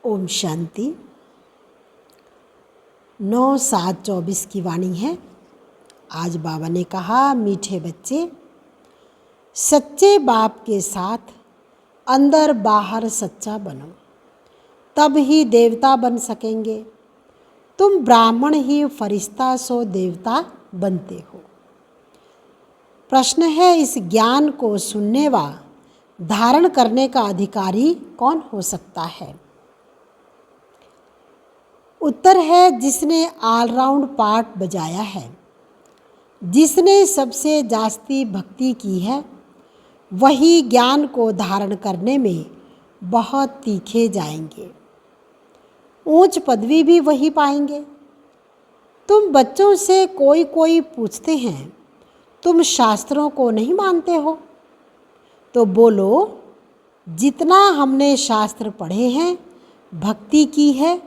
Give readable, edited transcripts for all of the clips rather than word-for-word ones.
ओम शांति। 9/7/24 की वाणी है। आज बाबा ने कहा, मीठे बच्चे, सच्चे बाप के साथ अंदर बाहर सच्चा बनो, तब ही देवता बन सकेंगे। तुम ब्राह्मण ही फरिश्ता सो देवता बनते हो। प्रश्न है, इस ज्ञान को सुनने व धारण करने का अधिकारी कौन हो सकता है? उत्तर है, जिसने ऑलराउंड पार्ट बजाया है, जिसने सबसे जास्ती भक्ति की है, वही ज्ञान को धारण करने में बहुत तीखे जाएंगे, ऊंच पदवी भी वही पाएंगे। तुम बच्चों से कोई पूछते हैं, तुम शास्त्रों को नहीं मानते हो? तो बोलो, जितना हमने शास्त्र पढ़े हैं, भक्ति की है,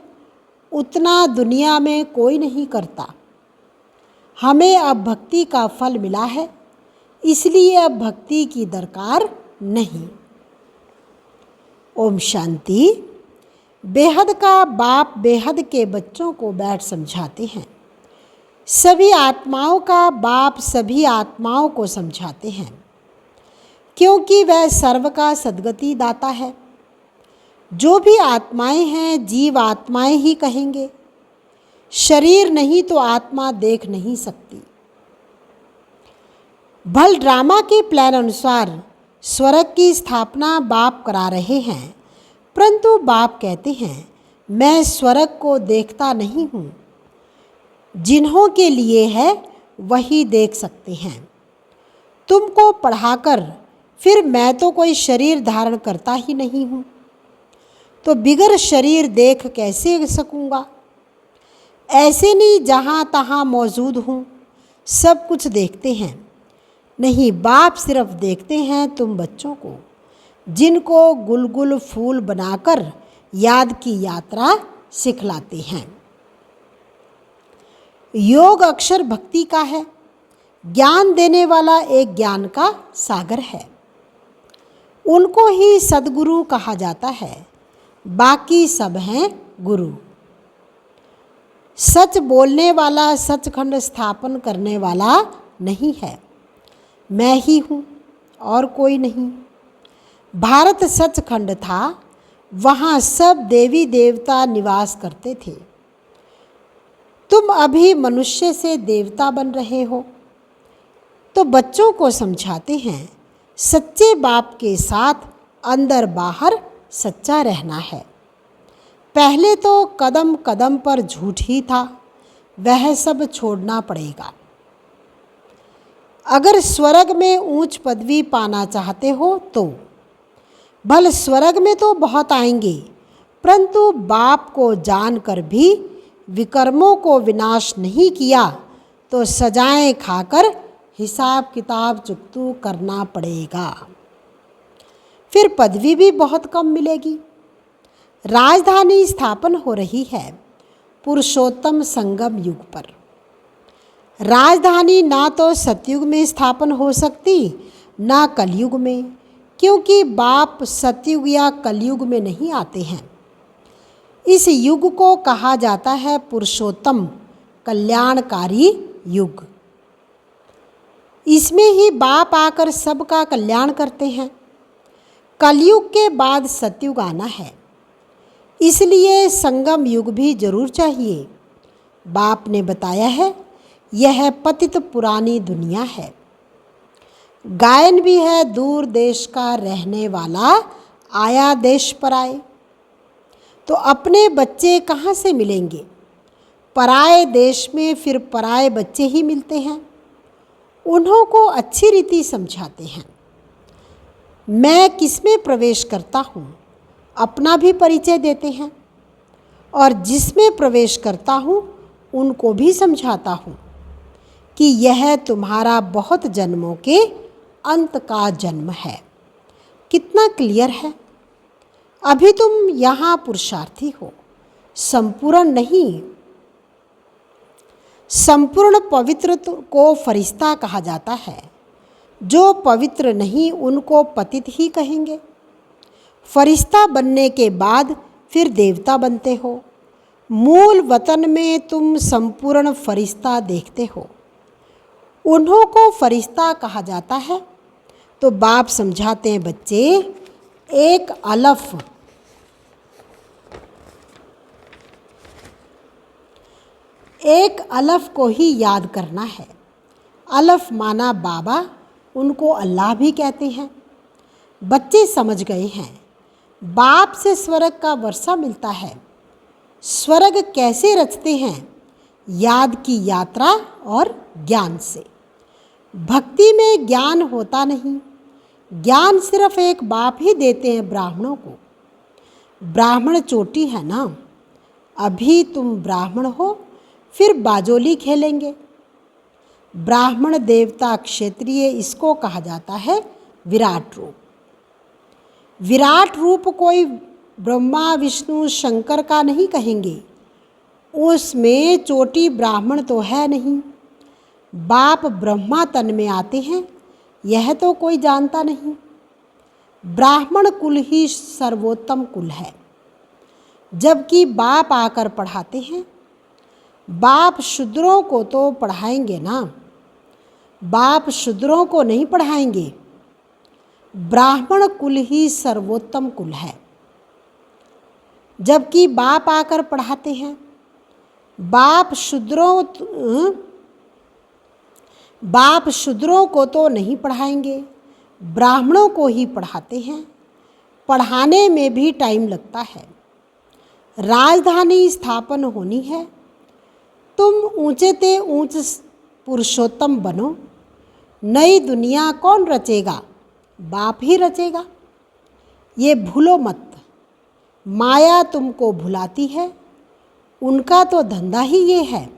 उतना दुनिया में कोई नहीं करता। हमें अब भक्ति का फल मिला है, इसलिए अब भक्ति की दरकार नहीं। ओम शांति। बेहद का बाप बेहद के बच्चों को बैठ समझाते हैं। सभी आत्माओं का बाप सभी आत्माओं को समझाते हैं, क्योंकि वह सर्व का सद्गति दाता है। जो भी आत्माएं हैं, जीव आत्माएं ही कहेंगे। शरीर नहीं तो आत्मा देख नहीं सकती। भल ड्रामा के प्लान अनुसार स्वर्ग की स्थापना बाप करा रहे हैं, परंतु बाप कहते हैं, मैं स्वर्ग को देखता नहीं हूँ। जिन्हों के लिए है वही देख सकते हैं। तुमको पढ़ाकर फिर मैं तो कोई शरीर धारण करता ही नहीं हूँ, तो बिगर शरीर देख कैसे सकूँगा? ऐसे नहीं जहाँ तहाँ मौजूद हूँ, सब कुछ देखते हैं। नहीं, बाप सिर्फ देखते हैं तुम बच्चों को, जिनको गुलगुल फूल बनाकर याद की यात्रा सिखलाते हैं। योग अक्षर भक्ति का है। ज्ञान देने वाला एक ज्ञान का सागर है। उनको ही सद्गुरु कहा जाता है, बाकी सब हैं गुरु। सच बोलने वाला सचखंड स्थापन करने वाला नहीं है, मैं ही हूँ और कोई नहीं। भारत सचखंड था, वहाँ सब देवी देवता निवास करते थे। तुम अभी मनुष्य से देवता बन रहे हो। तो बच्चों को समझाते हैं, सच्चे बाप के साथ अंदर बाहर सच्चा रहना है। पहले तो कदम कदम पर झूठ ही था, वह सब छोड़ना पड़ेगा। अगर स्वर्ग में ऊंच पदवी पाना चाहते हो तो भल स्वर्ग में तो बहुत आएंगे, परंतु बाप को जानकर भी विकर्मों को विनाश नहीं किया तो सजाएं खाकर हिसाब किताब चुकतू करना पड़ेगा। फिर पदवी भी बहुत कम मिलेगी। राजधानी स्थापन हो रही है पुरुषोत्तम संगम युग पर। राजधानी ना तो सतयुग में स्थापन हो सकती, ना कलयुग में, क्योंकि बाप सतयुग या कलयुग में नहीं आते हैं। इस युग को कहा जाता है पुरुषोत्तम कल्याणकारी युग। इसमें ही बाप आकर सबका कल्याण करते हैं। कलयुग के बाद सतयुग आना है, इसलिए संगम युग भी जरूर चाहिए। बाप ने बताया है, यह पतित पुरानी दुनिया है। गायन भी है, दूर देश का रहने वाला आया देश पर आए। तो अपने बच्चे कहाँ से मिलेंगे? पराए देश में फिर पराए बच्चे ही मिलते हैं। उन्हों को अच्छी रीति समझाते हैं। मैं किसमें प्रवेश करता हूँ, अपना भी परिचय देते हैं, और जिसमें प्रवेश करता हूँ उनको भी समझाता हूँ कि यह तुम्हारा बहुत जन्मों के अंत का जन्म है। कितना क्लियर है। अभी तुम यहाँ पुरुषार्थी हो, संपूर्ण नहीं। संपूर्ण पवित्र को फरिश्ता कहा जाता है, जो पवित्र नहीं उनको पतित ही कहेंगे। फरिश्ता बनने के बाद फिर देवता बनते हो। मूल वतन में तुम संपूर्ण फरिश्ता देखते हो। उन्हों को फरिश्ता कहा जाता है। तो बाप समझाते हैं, बच्चे एक अलफ को ही याद करना है। अलफ माना बाबा, उनको अल्लाह भी कहते हैं। बच्चे समझ गए हैं। बाप से स्वर्ग का वर्षा मिलता है। स्वर्ग कैसे रचते हैं? याद की यात्रा और ज्ञान से। भक्ति में ज्ञान होता नहीं। ज्ञान सिर्फ एक बाप ही देते हैं ब्राह्मणों को। ब्राह्मण चोटी है ना। अभी तुम ब्राह्मण हो, फिर बाजोली खेलेंगे। ब्राह्मण देवता क्षत्रिय, इसको कहा जाता है विराट रूप। विराट रूप कोई ब्रह्मा विष्णु शंकर का नहीं कहेंगे। उसमें चोटी ब्राह्मण तो है नहीं। बाप ब्रह्मा तन में आते हैं, यह तो कोई जानता नहीं। ब्राह्मण कुल ही सर्वोत्तम कुल है। जबकि बाप आकर पढ़ाते हैं। बाप शूद्रों को तो पढ़ाएंगे ना। बाप शूद्रों को नहीं पढ़ाएंगे। ब्राह्मण कुल ही सर्वोत्तम कुल है। जबकि बाप आकर पढ़ाते हैं। बाप शूद्रों को तो नहीं पढ़ाएंगे, ब्राह्मणों को ही पढ़ाते हैं। पढ़ाने में भी टाइम लगता है। राजधानी स्थापन होनी है। तुम ऊंचे ते ऊंच पुरुषोत्तम बनो। नई दुनिया कौन रचेगा? बाप ही रचेगा। ये भूलो मत। माया तुमको भुलाती है। उनका तो धंधा ही ये है।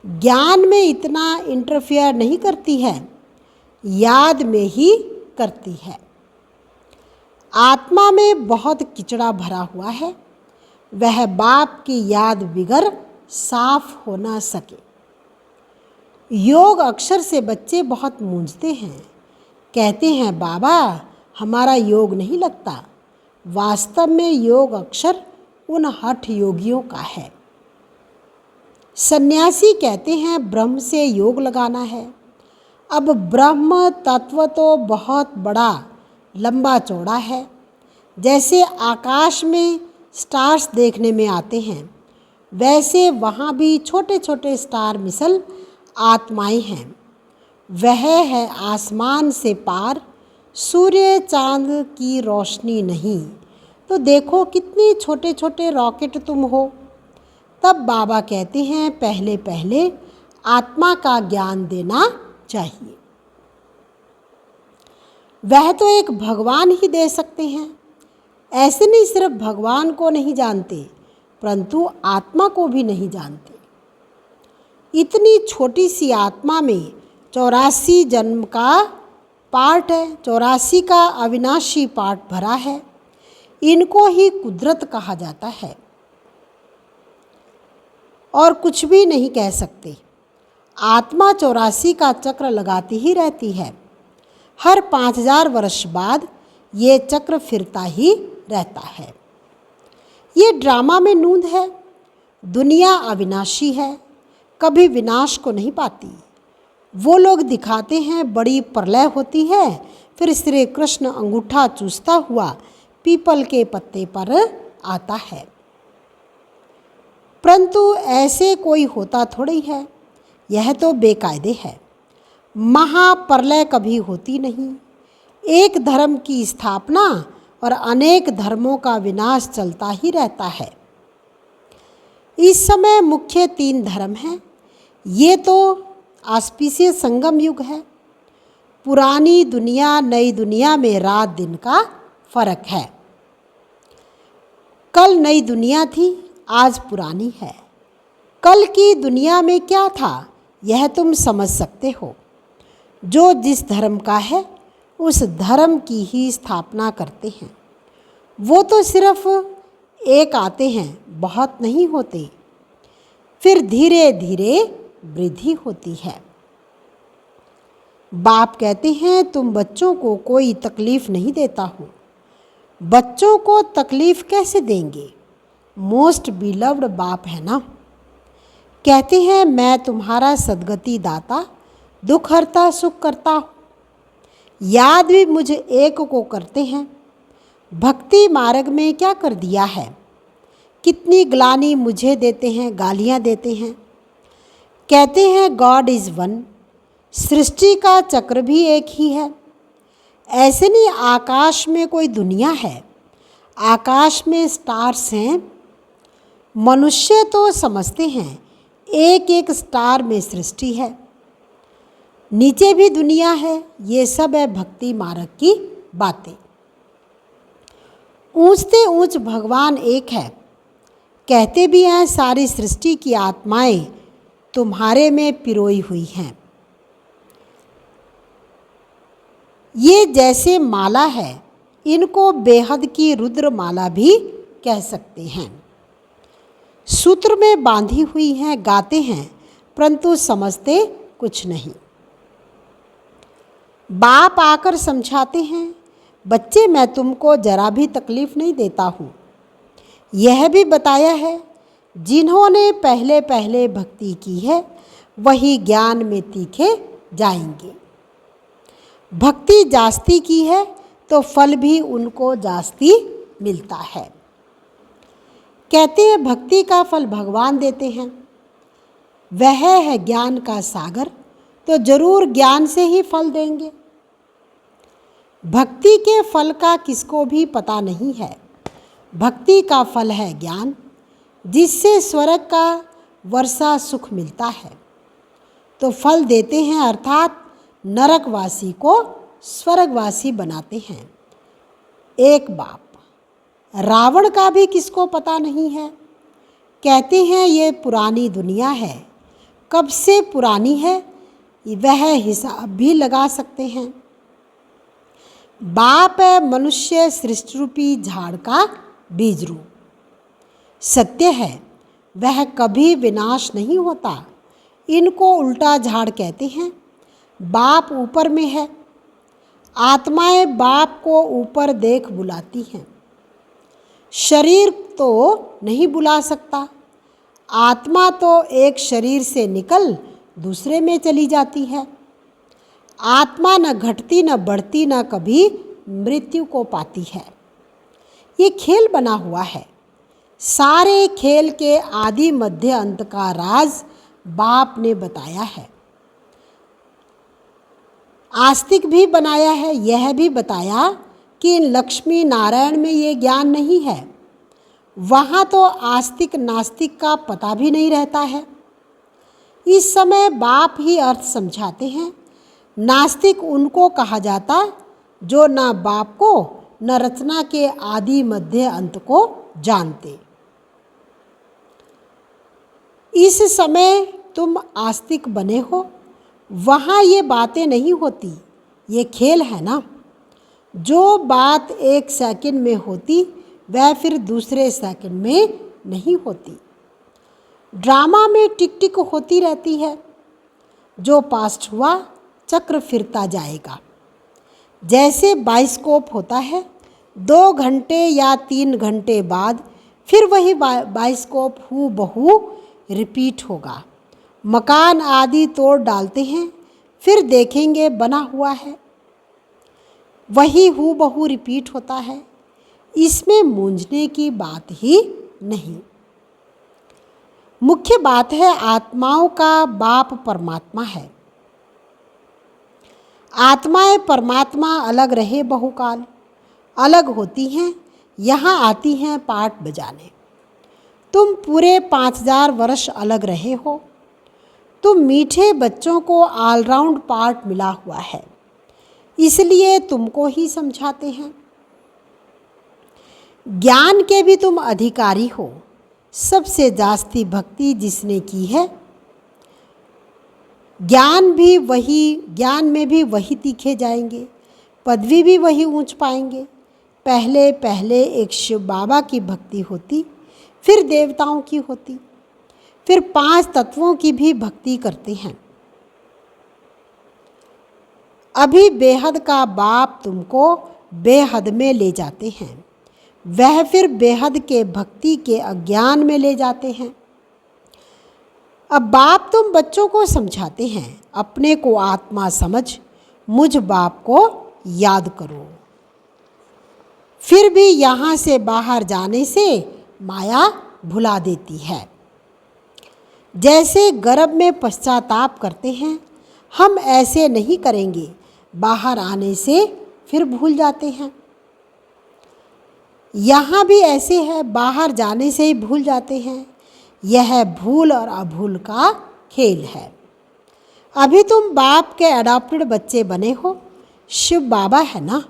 ज्ञान में इतना इंटरफेयर नहीं करती है, याद में ही करती है। आत्मा में बहुत किचड़ा भरा हुआ है। वह बाप की याद बिगर साफ हो ना सके। योग अक्षर से बच्चे बहुत मूंझते हैं। कहते हैं, बाबा हमारा योग नहीं लगता। वास्तव में योग अक्षर उन हठ योगियों का है। सन्यासी कहते हैं ब्रह्म से योग लगाना है। अब ब्रह्म तत्व तो बहुत बड़ा लंबा चौड़ा है। जैसे आकाश में स्टार्स देखने में आते हैं, वैसे वहाँ भी छोटे छोटे स्टार मिसल आत्माएं हैं। वह है आसमान से पार, सूर्य चांद की रोशनी नहीं। तो देखो कितने छोटे छोटे रॉकेट तुम हो। तब बाबा कहते हैं, पहले पहले आत्मा का ज्ञान देना चाहिए। वह तो एक भगवान ही दे सकते हैं। ऐसे नहीं सिर्फ भगवान को नहीं जानते, परंतु आत्मा को भी नहीं जानते। इतनी छोटी सी आत्मा में 84 जन्म का पार्ट है, 84 का अविनाशी पार्ट भरा है। इनको ही कुदरत कहा जाता है और कुछ भी नहीं कह सकते। आत्मा 84 का चक्र लगाती ही रहती है। हर 5000 वर्ष बाद ये चक्र फिरता ही रहता है। ये ड्रामा में नूंद है। दुनिया अविनाशी है, कभी विनाश को नहीं पाती। वो लोग दिखाते हैं बड़ी प्रलय होती है, फिर श्री कृष्ण अंगूठा चूसता हुआ पीपल के पत्ते पर आता है। परंतु ऐसे कोई होता थोड़ी है। यह तो बेकायदे है। महाप्रलय कभी होती नहीं। एक धर्म की स्थापना और अनेक धर्मों का विनाश चलता ही रहता है। इस समय मुख्य 3 धर्म हैं। ये तो आस्पिसीय संगम युग है। पुरानी दुनिया नई दुनिया में रात दिन का फर्क है। कल नई दुनिया थी, आज पुरानी है। कल की दुनिया में क्या था, यह तुम समझ सकते हो। जो जिस धर्म का है उस धर्म की ही स्थापना करते हैं। वो तो सिर्फ एक आते हैं, बहुत नहीं होते। फिर धीरे धीरे वृद्धि होती है। बाप कहते हैं, तुम बच्चों को कोई तकलीफ नहीं देता हो। बच्चों को तकलीफ कैसे देंगे? मोस्ट बिलव्ड बाप है ना। कहते हैं मैं तुम्हारा सद्गति दाता, दुख हरता सुख करता हूँ। याद भी मुझे एक को करते हैं। भक्ति मार्ग में क्या कर दिया है? कितनी ग्लानि मुझे देते हैं, गालियाँ देते हैं। कहते हैं गॉड इज़ वन, सृष्टि का चक्र भी एक ही है। ऐसे नहीं आकाश में कोई दुनिया है, आकाश में स्टार्स हैं। मनुष्य तो समझते हैं एक एक स्टार में सृष्टि है, नीचे भी दुनिया है। ये सब है भक्ति मार्ग की बातें। ऊंचते ऊंच भगवान एक है। कहते भी हैं सारी सृष्टि की आत्माएं तुम्हारे में पिरोई हुई हैं। ये जैसे माला है, इनको बेहद की रुद्र माला भी कह सकते हैं। सूत्र में बांधी हुई हैं, गाते हैं परंतु समझते कुछ नहीं। बाप आकर समझाते हैं बच्चे मैं तुमको जरा भी तकलीफ नहीं देता हूँ। यह भी बताया है जिन्होंने पहले पहले भक्ति की है वही ज्ञान में तीखे जाएंगे। भक्ति जास्ती की है तो फल भी उनको जास्ती मिलता है। कहते हैं भक्ति का फल भगवान देते हैं। वह है ज्ञान का सागर, तो जरूर ज्ञान से ही फल देंगे। भक्ति के फल का किसको भी पता नहीं है। भक्ति का फल है ज्ञान, जिससे स्वर्ग का वर्षा सुख मिलता है। तो फल देते हैं अर्थात नरकवासी को स्वर्गवासी बनाते हैं। एक बाप। रावण का भी किसको पता नहीं है। कहते हैं ये पुरानी दुनिया है, कब से पुरानी है वह हिसाब भी लगा सकते हैं। बाप है मनुष्य सृष्टि रूपी झाड़ का बीज रूप। सत्य है वह कभी विनाश नहीं होता। इनको उल्टा झाड़ कहते हैं। बाप ऊपर में है, आत्माएं बाप को ऊपर देख बुलाती हैं। शरीर तो नहीं बुला सकता। आत्मा तो एक शरीर से निकल दूसरे में चली जाती है। आत्मा न घटती न बढ़ती न कभी मृत्यु को पाती है। ये खेल बना हुआ है। सारे खेल के आदि मध्य अंत का राज बाप ने बताया है। आस्तिक भी बनाया है। यह भी बताया कि लक्ष्मी नारायण में ये ज्ञान नहीं है। वहाँ तो आस्तिक नास्तिक का पता भी नहीं रहता है। इस समय बाप ही अर्थ समझाते हैं। नास्तिक उनको कहा जाता जो ना बाप को न रचना के आदि मध्य अंत को जानते। इस समय तुम आस्तिक बने हो, वहाँ ये बातें नहीं होती। ये खेल है ना। जो बात एक सेकंड में होती वह फिर दूसरे सेकंड में नहीं होती। ड्रामा में टिक टिक होती रहती है। जो पास्ट हुआ चक्र फिरता जाएगा। जैसे बाइस्कोप होता है, 2 घंटे या 3 घंटे बाद फिर वही बाइस्कोप हूबहू रिपीट होगा। मकान आदि तोड़ डालते हैं, फिर देखेंगे बना हुआ है। वही हूबहू रिपीट होता है। इसमें मूंझने की बात ही नहीं। मुख्य बात है आत्माओं का बाप परमात्मा है। आत्माएं परमात्मा अलग रहे बहुकाल, अलग होती हैं, यहाँ आती हैं पाठ बजाने। तुम पूरे 5000 वर्ष अलग रहे हो। तुम मीठे बच्चों को ऑलराउंड पार्ट मिला हुआ है, इसलिए तुमको ही समझाते हैं। ज्ञान के भी तुम अधिकारी हो। सबसे जास्ती भक्ति जिसने की है, ज्ञान में भी वही तीखे जाएंगे, पदवी भी वही ऊंच पाएंगे। पहले पहले एक शिव बाबा की भक्ति होती, फिर देवताओं की होती, फिर 5 तत्वों की भी भक्ति करते हैं। अभी बेहद का बाप तुमको बेहद में ले जाते हैं, वह फिर बेहद के भक्ति के अज्ञान में ले जाते हैं। अब बाप तुम बच्चों को समझाते हैं, अपने को आत्मा समझ मुझ बाप को याद करो। फिर भी यहाँ से बाहर जाने से माया भुला देती है। जैसे गर्भ में पश्चाताप करते हैं, हम ऐसे नहीं करेंगे, बाहर आने से फिर भूल जाते हैं। यहाँ भी ऐसे है, बाहर जाने से ही भूल जाते हैं। यह भूल और अभूल का खेल है। अभी तुम बाप के अडॉप्टेड बच्चे बने हो। शिव बाबा है ना,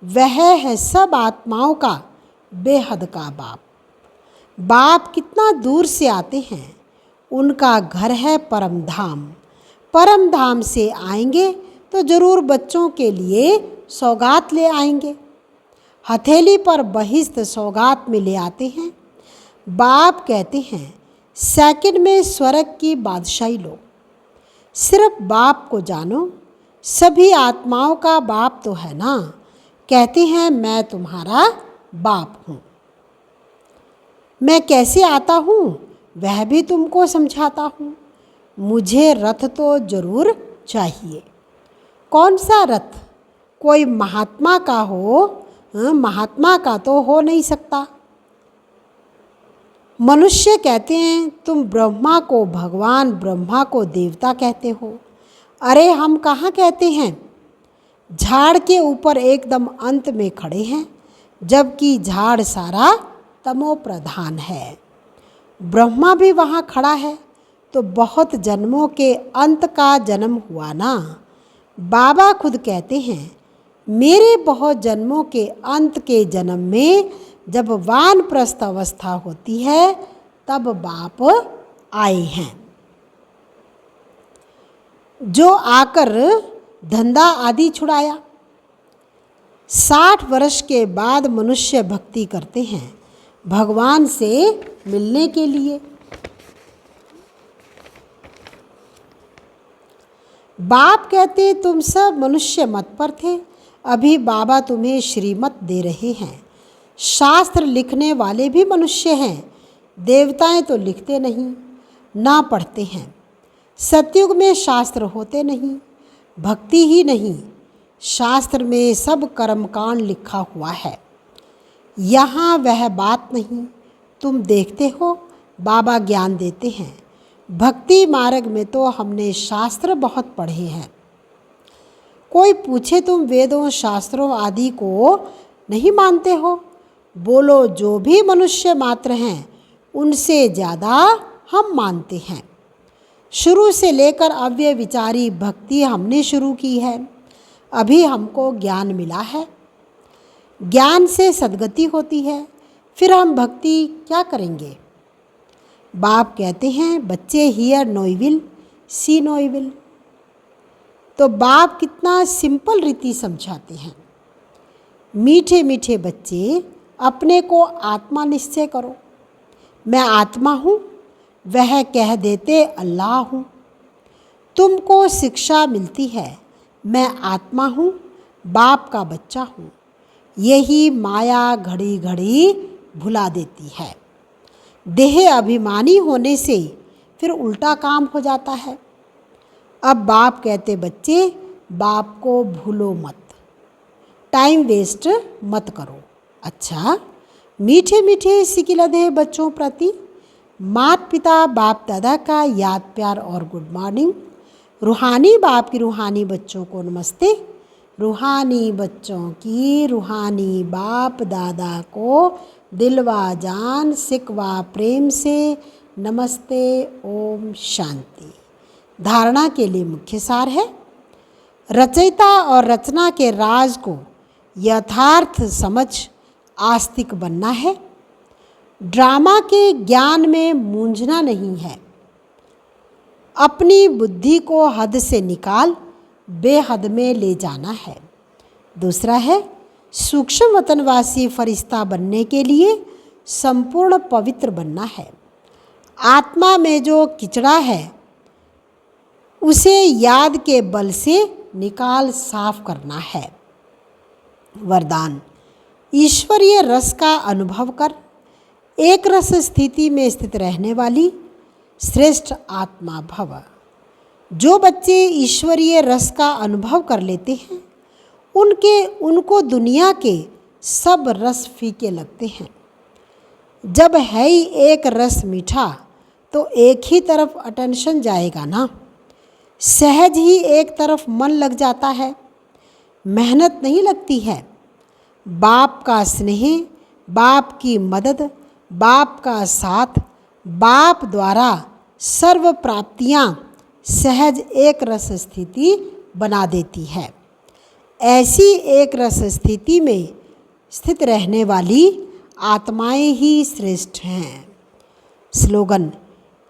वह है सब आत्माओं का बेहद का बाप। बाप कितना दूर से आते हैं, उनका घर है परम धाम। परम धाम से आएंगे तो ज़रूर बच्चों के लिए सौगात ले आएंगे। हथेली पर बहिश्त सौगात में ले आते हैं। बाप कहते हैं सेकंड में स्वर्ग की बादशाही लो। सिर्फ बाप को जानो, सभी आत्माओं का बाप तो है ना। कहते हैं मैं तुम्हारा बाप हूँ। मैं कैसे आता हूँ वह भी तुमको समझाता हूँ। मुझे रथ तो जरूर चाहिए। कौन सा रथ? कोई महात्मा का हो? महात्मा का तो हो नहीं सकता। मनुष्य कहते हैं तुम ब्रह्मा को भगवान, ब्रह्मा को देवता कहते हो। अरे हम कहाँ कहते हैं? झाड़ के ऊपर एकदम अंत में खड़े हैं, जबकि झाड़ सारा तमो प्रधान है। ब्रह्मा भी वहाँ खड़ा है, तो बहुत जन्मों के अंत का जन्म हुआ ना। बाबा खुद कहते हैं मेरे बहुत जन्मों के अंत के जन्म में जब वानप्रस्थ अवस्था होती है तब बाप आए हैं, जो आकर धंधा आदि छुड़ाया। 60 वर्ष के बाद मनुष्य भक्ति करते हैं भगवान से मिलने के लिए। बाप कहते तुम सब मनुष्य मत पर थे, अभी बाबा तुम्हें श्रीमत दे रहे हैं। शास्त्र लिखने वाले भी मनुष्य हैं, देवताएं तो लिखते नहीं, ना पढ़ते हैं। सतयुग में शास्त्र होते नहीं, भक्ति ही नहीं, शास्त्र में सब कर्मकांड लिखा हुआ है। यहाँ वह बात नहीं। तुम देखते हो बाबा ज्ञान देते हैं। भक्ति मार्ग में तो हमने शास्त्र बहुत पढ़े हैं। कोई पूछे तुम वेदों शास्त्रों आदि को नहीं मानते हो? बोलो जो भी मनुष्य मात्र हैं उनसे ज़्यादा हम मानते हैं। शुरू से लेकर अव्यय विचारी भक्ति हमने शुरू की है। अभी हमको ज्ञान मिला है। ज्ञान से सद्गति होती है, फिर हम भक्ति क्या करेंगे? बाप कहते हैं बच्चे hear no evil, see no evil. तो बाप कितना सिंपल रीति समझाते हैं। मीठे मीठे बच्चे अपने को आत्मा निश्चय करो। मैं आत्मा हूँ, वह कह देते अल्लाह हूँ। तुमको शिक्षा मिलती है मैं आत्मा हूँ, बाप का बच्चा हूँ। यही माया घड़ी घड़ी भुला देती है। देह अभिमानी होने से फिर उल्टा काम हो जाता है। अब बाप कहते बच्चे बाप को भूलो मत, टाइम वेस्ट मत करो। अच्छा, मीठे मीठे सिकिलधे बच्चों प्रति माता पिता बाप दादा का याद प्यार और गुड मॉर्निंग। रूहानी बाप की रूहानी बच्चों को नमस्ते। रूहानी बच्चों की रूहानी बाप दादा को दिलवा जान सिकवा प्रेम से नमस्ते। ओम शांति। धारणा के लिए मुख्य सार है, रचयिता और रचना के राज को यथार्थ समझ आस्तिक बनना है। ड्रामा के ज्ञान में मूंझना नहीं है। अपनी बुद्धि को हद से निकाल बेहद में ले जाना है। दूसरा है सूक्ष्म वतनवासी फरिश्ता बनने के लिए संपूर्ण पवित्र बनना है। आत्मा में जो किचड़ा है उसे याद के बल से निकाल साफ करना है। वरदान: ईश्वरीय रस का अनुभव कर एक रस स्थिति में स्थित रहने वाली श्रेष्ठ आत्मा भव। जो बच्चे ईश्वरीय रस का अनुभव कर लेते हैं उनको दुनिया के सब रस फीके लगते हैं। जब है ही एक रस मीठा तो एक ही तरफ अटेंशन जाएगा ना, सहज ही एक तरफ मन लग जाता है, मेहनत नहीं लगती है। बाप का स्नेह, बाप की मदद, बाप का साथ, बाप द्वारा सर्व प्राप्तियाँ सहज एक रस स्थिति बना देती है। ऐसी एक रस स्थिति में स्थित रहने वाली आत्माएं ही श्रेष्ठ हैं। स्लोगन: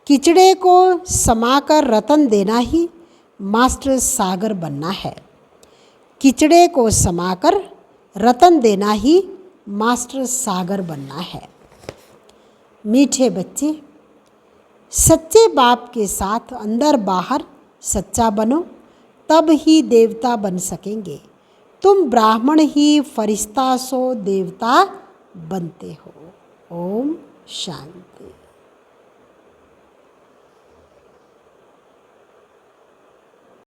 किचड़े को समाकर रतन देना ही मास्टर सागर बनना है। किचड़े को समाकर रतन देना ही मास्टर सागर बनना है। मीठे बच्चे, सच्चे बाप के साथ अंदर बाहर सच्चा बनो, तब ही देवता बन सकेंगे। तुम ब्राह्मण ही फरिश्ता सो देवता बनते हो। ओम शांति।